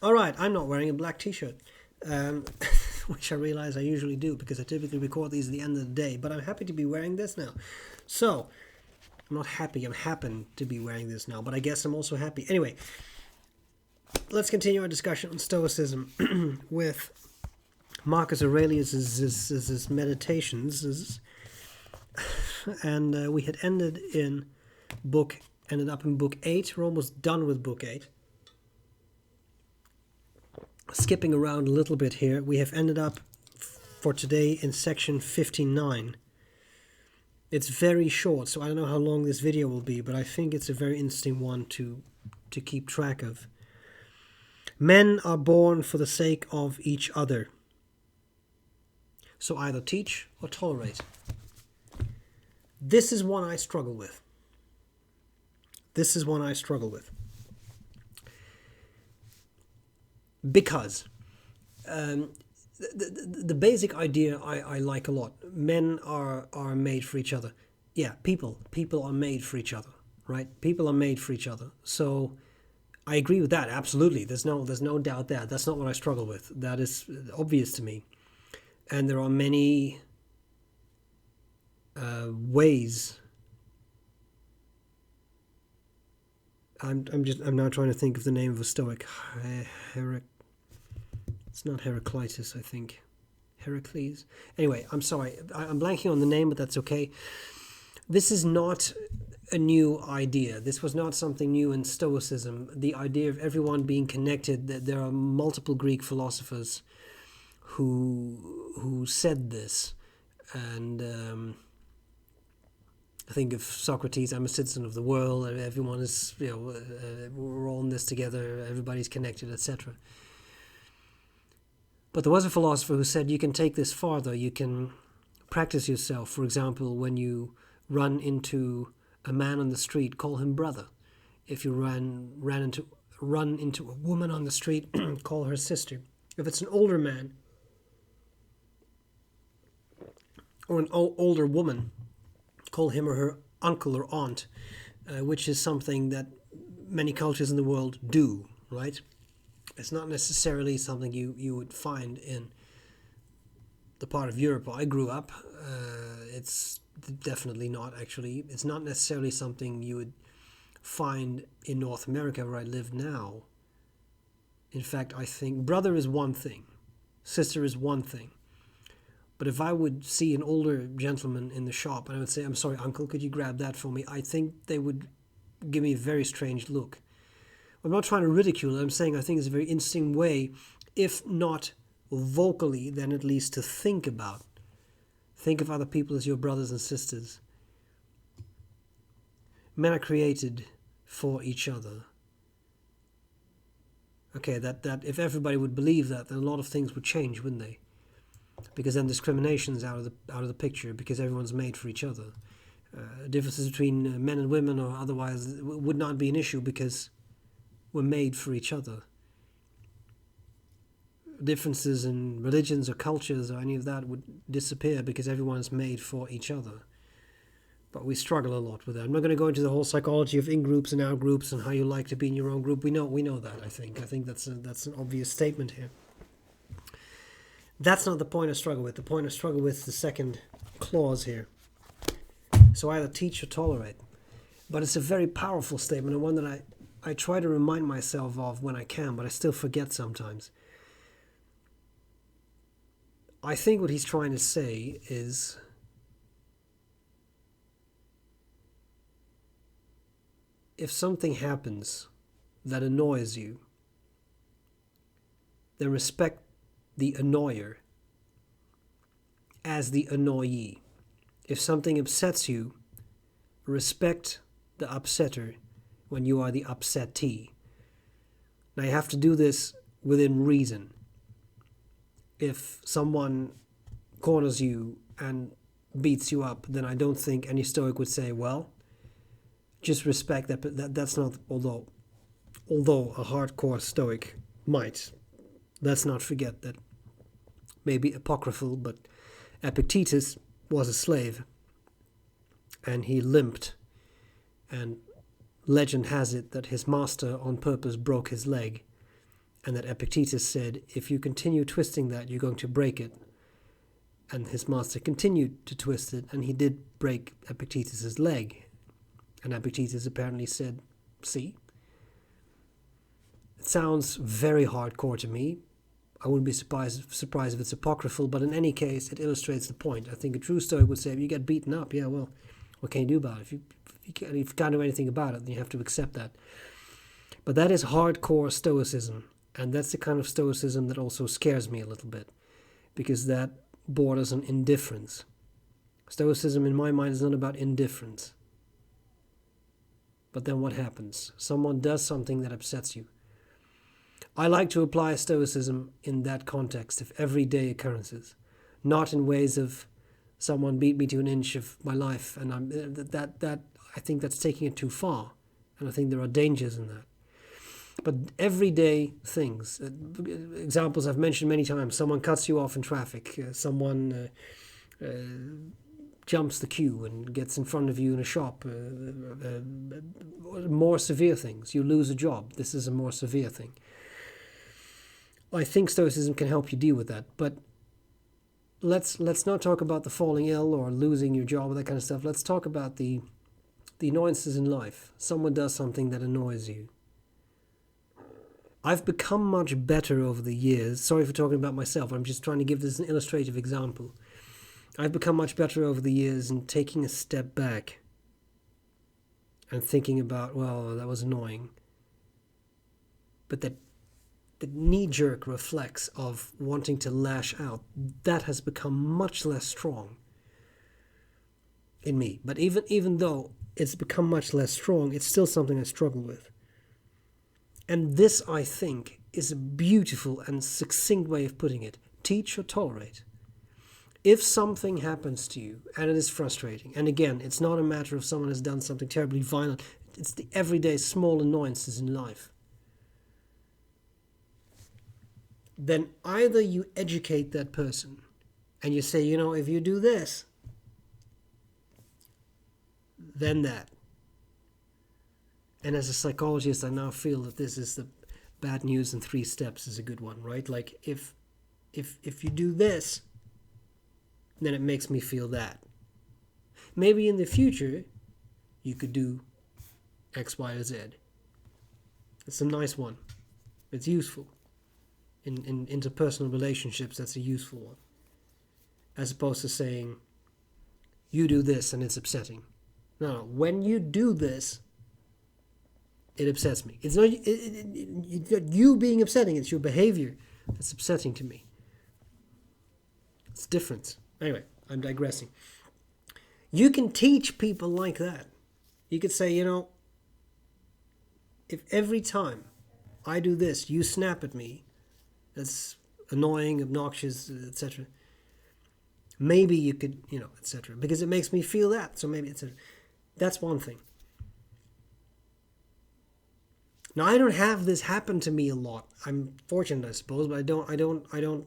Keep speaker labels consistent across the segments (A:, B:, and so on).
A: All right, I'm not wearing a black t-shirt, um, which I realize I usually do because I typically record these at the end of the day, but I'm happy to be wearing this now. So, I'm not happy, I'm happen to be wearing this now, but I guess I'm also happy. Anyway, let's continue our discussion on Stoicism with Marcus Aurelius's meditations, and we had ended up in book 8. We're almost done with book 8. Skipping around a little bit here, we have ended up for today in section 59. It's very short, so I don't know how long this video will be, but I think it's a very interesting one to keep track of. Men are born for the sake of each other. So either teach or tolerate. This is one I struggle with. Because the basic idea I like a lot. Men are made for each other. Yeah, people are made for each other, right? People are made for each other. So I agree with that, absolutely. There's no doubt that. That's not what I struggle with. That is obvious to me. And there are many ways. I'm now trying to think of the name of a Stoic. It's not Heraclitus, I think. Heracles. Anyway, I'm sorry. I'm blanking on the name, but that's okay. This is not a new idea. This was not something new in Stoicism. The idea of everyone being connected. That there are multiple Greek philosophers who said this, and I think of Socrates. I'm a citizen of the world. Everyone is, we're all in this together. Everybody's connected, etc. But there was a philosopher who said you can take this farther. You can practice yourself. For example, when you run into a man on the street, call him brother. If you run into a woman on the street, call her sister. If it's an older man or an older woman, call him or her uncle or aunt, which is something that many cultures in the world do, right? It's not necessarily something you would find in the part of Europe where I grew up. It's definitely not, actually. It's not necessarily something you would find in North America where I live now. In fact, I think brother is one thing, sister is one thing. But if I would see an older gentleman in the shop and I would say, I'm sorry, uncle, could you grab that for me? I think they would give me a very strange look. I'm not trying to ridicule it. I'm saying I think it's a very interesting way, if not vocally, then at least to think about. Think of other people as your brothers and sisters. Men are created for each other. Okay, that if everybody would believe that, then a lot of things would change, wouldn't they? Because then discrimination's out of the picture, because everyone's made for each other. Differences between men and women or otherwise would not be an issue because we're made for each other. Differences in religions or cultures or any of that would disappear because everyone's made for each other. But we struggle a lot with that. I'm not going to go into the whole psychology of in-groups and out-groups and how you like to be in your own group. We know that, I think. I think that's an obvious statement here. That's not the point I struggle with. The point I struggle with is the second clause here. So either teach or tolerate. But it's a very powerful statement, and one that I try to remind myself of when I can, but I still forget sometimes. I think what he's trying to say is if something happens that annoys you, then respect the annoyer as the annoyee. If something upsets you, respect the upsetter when you are the upsettee. Now you have to do this within reason. If someone corners you and beats you up, then I don't think any Stoic would say, well, just respect that. But that's not, although a hardcore Stoic might. Let's not forget that maybe apocryphal, but Epictetus was a slave and he limped, and legend has it that his master on purpose broke his leg, and that Epictetus said, if you continue twisting that, you're going to break it. And his master continued to twist it, and he did break Epictetus's leg. And Epictetus apparently said, see? It sounds very hardcore to me. I wouldn't be surprised if it's apocryphal, but in any case, it illustrates the point. I think a true Stoic would say, if you get beaten up, yeah, well, what can you do about it? If you can't do anything about it, then you have to accept that. But that is hardcore Stoicism, and that's the kind of Stoicism that also scares me a little bit, because that borders on indifference. Stoicism, in my mind, is not about indifference. But then what happens? Someone does something that upsets you. I like to apply Stoicism in that context of everyday occurrences, not in ways of someone beat me to an inch of my life, and I think that's taking it too far, and I think there are dangers in that. But everyday things, examples I've mentioned many times: someone cuts you off in traffic, someone jumps the queue and gets in front of you in a shop. More severe things: you lose a job. This is a more severe thing. I think Stoicism can help you deal with that, but let's not talk about the falling ill or losing your job or that kind of stuff. Let's talk about the annoyances in life. Someone does something that annoys you. I've become much better over the years. Sorry for talking about myself. I'm just trying to give this an illustrative example. I've become much better over the years in taking a step back and thinking about, well, that was annoying. But the knee-jerk reflex of wanting to lash out, that has become much less strong in me. But even though it's become much less strong, it's still something I struggle with. And this, I think, is a beautiful and succinct way of putting it. Teach or tolerate. If something happens to you and it is frustrating, and again, it's not a matter of someone has done something terribly violent, it's the everyday small annoyances in life, then either you educate that person and you say, if you do this, then that. And as a psychologist, I now feel that this is the bad news in 3 steps is a good one, right? Like if you do this, then it makes me feel that. Maybe in the future, you could do X, Y, or Z. It's a nice one. It's useful. In interpersonal relationships, that's a useful one. As opposed to saying, you do this and it's upsetting. No, when you do this, it upsets me. It's not you being upsetting, it's your behavior that's upsetting to me. It's different. Anyway, I'm digressing. You can teach people like that. You could say, if every time I do this, you snap at me, that's annoying, obnoxious, etc. Maybe you could, etc. Because it makes me feel that, so maybe, etc. That's one thing. Now, I don't have this happen to me a lot. I'm fortunate, I suppose, but I don't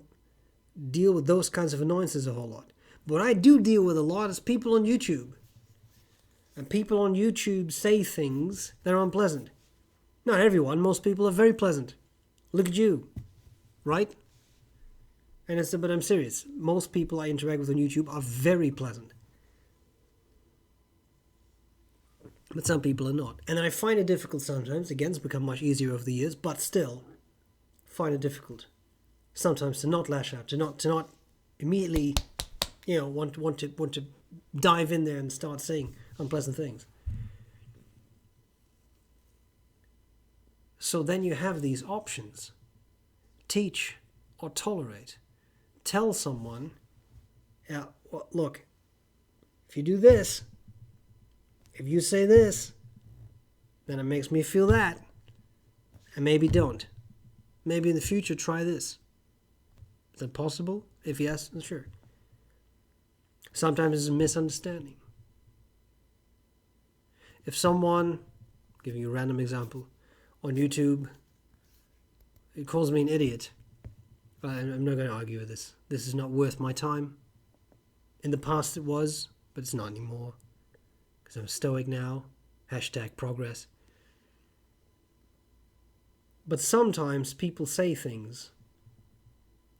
A: deal with those kinds of annoyances a whole lot. But what I do deal with a lot is people on YouTube. And people on YouTube say things that are unpleasant. Not everyone. Most people are very pleasant. Look at you. Right? But I'm serious. Most people I interact with on YouTube are very pleasant. But some people are not. And I find it difficult sometimes. Again, it's become much easier over the years, but still find it difficult sometimes to not lash out, to not immediately, want to dive in there and start saying unpleasant things. So then you have these options. Teach or tolerate. Tell someone, look, if you do this, if you say this, then it makes me feel that. And maybe don't. Maybe in the future try this. Is that possible? If yes, then sure. Sometimes it's a misunderstanding. If someone, giving you a random example, on YouTube, it calls me an idiot, I'm not going to argue with this. This is not worth my time. In the past it was, but it's not anymore. Because I'm Stoic now. #progress. But sometimes people say things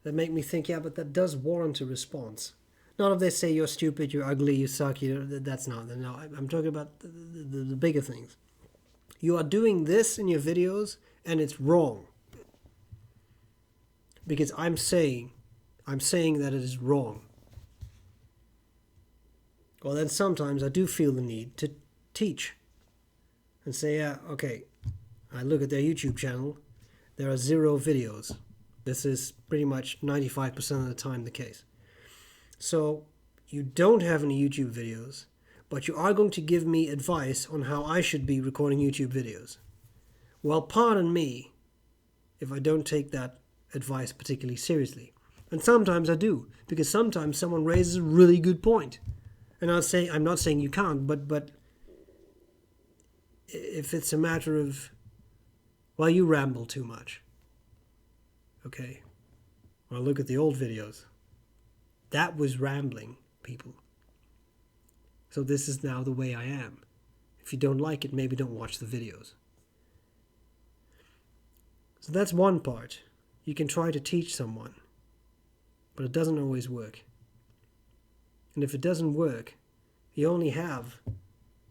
A: that make me think, yeah, but that does warrant a response. Not if they say you're stupid, you're ugly, you suck, that's not. No, I'm talking about the bigger things. You are doing this in your videos and it's wrong. Because I'm saying that it is wrong. Well, then sometimes I do feel the need to teach and say, yeah, okay, I look at their YouTube channel, there are 0 videos. This is pretty much 95% of the time the case. So you don't have any YouTube videos, but you are going to give me advice on how I should be recording YouTube videos. Well, pardon me if I don't take that advice particularly seriously. And sometimes I do, because sometimes someone raises a really good point. And I'm not saying you can't, but if it's a matter of, well, you ramble too much. Okay. Well, look at the old videos. That was rambling, people. So this is now the way I am. If you don't like it, maybe don't watch the videos. So that's one part. You can try to teach someone, but it doesn't always work. And if it doesn't work, you only have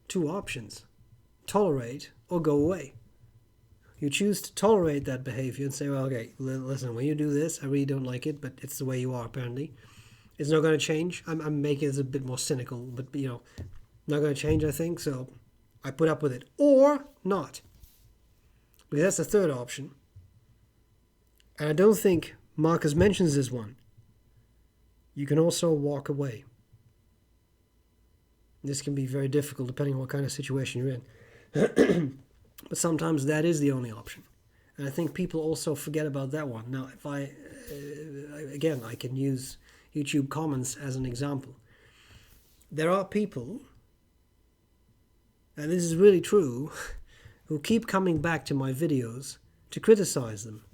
A: 2 options. Tolerate or go away. You choose to tolerate that behavior and say, well, okay, listen, when you do this, I really don't like it, but it's the way you are, apparently. It's not going to change. I'm making this a bit more cynical, but, not going to change, I think, so I put up with it. Or not. Because that's the third option. And I don't think Marcus mentions this one. You can also walk away. This can be very difficult depending on what kind of situation you're in. But sometimes that is the only option. And I think people also forget about that one. Now, if I can use YouTube comments as an example. There are people, and this is really true, who keep coming back to my videos to criticize them.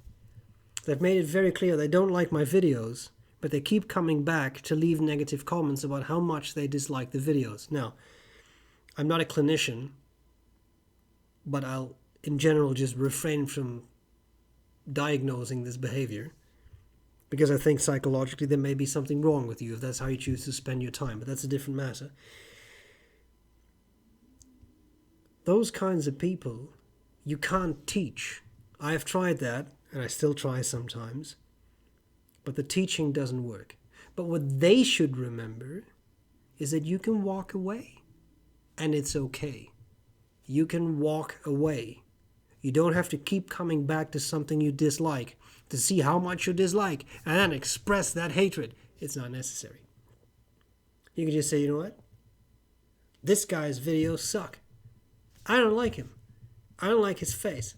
A: They've made it very clear they don't like my videos, but they keep coming back to leave negative comments about how much they dislike the videos. Now, I'm not a clinician, but I'll, in general, just refrain from diagnosing this behavior, because I think psychologically there may be something wrong with you if that's how you choose to spend your time, but that's a different matter. Those kinds of people, you can't teach. I have tried that, and I still try sometimes, but the teaching doesn't work. But what they should remember is that you can walk away, and it's okay. You can walk away. You don't have to keep coming back to something you dislike to see how much you dislike and then express that hatred. It's not necessary. You can just say, you know what? This guy's videos suck. I don't like him. I don't like his face.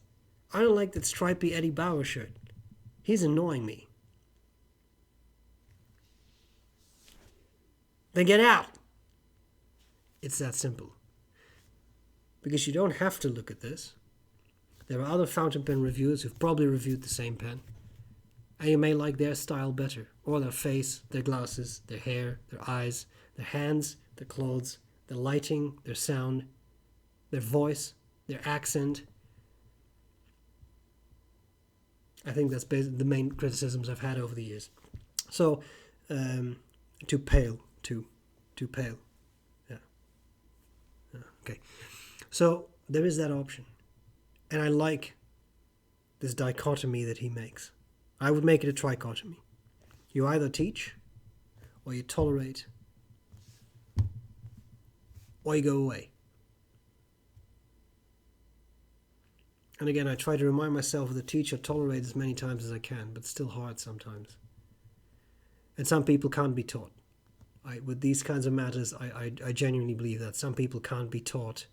A: I don't like that stripy Eddie Bauer shirt. He's annoying me. Then get out. It's that simple. Because you don't have to look at this. There are other fountain pen reviewers who've probably reviewed the same pen. And you may like their style better. Or their face, their glasses, their hair, their eyes, their hands, their clothes, their lighting, their sound, their voice, their accent. I think that's basically the main criticisms I've had over the years. So, too pale. Yeah. Okay. So, there is that option. And I like this dichotomy that he makes. I would make it a trichotomy. You either teach, or you tolerate, or you go away. And again, I try to remind myself of the teach or tolerate as many times as I can, but it's still hard sometimes. And some people can't be taught. With these kinds of matters, I genuinely believe that some people can't be taught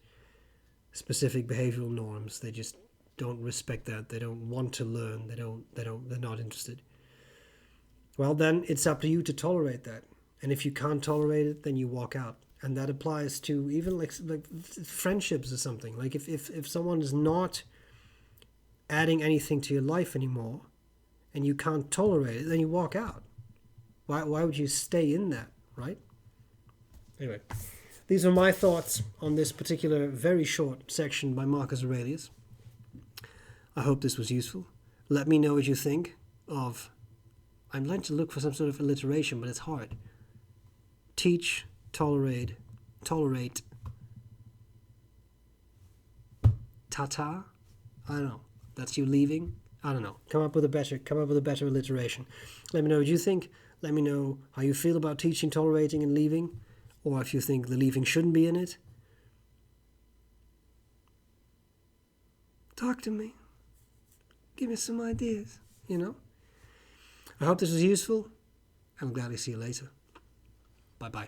A: specific behavioral norms. They just don't respect that. They don't want to learn. They're not interested. Well, then it's up to you to tolerate that. And if you can't tolerate it, then you walk out. And that applies to even like friendships or something. Like if someone is not adding anything to your life anymore and you can't tolerate it, then you walk out. Why would you stay in that, right? Anyway, these are my thoughts on this particular very short section by Marcus Aurelius. I hope this was useful. Let me know what you think of... I'm trying to look for some sort of alliteration, but it's hard. Teach, tolerate, ta-ta? I don't know. That's you leaving? I don't know. Come up with a better alliteration. Let me know what you think. Let me know how you feel about teaching, tolerating, and leaving, or if you think the leaving shouldn't be in it. Talk to me. Give me some ideas, you know? I hope this was useful, and I'll gladly see you later. Bye-bye.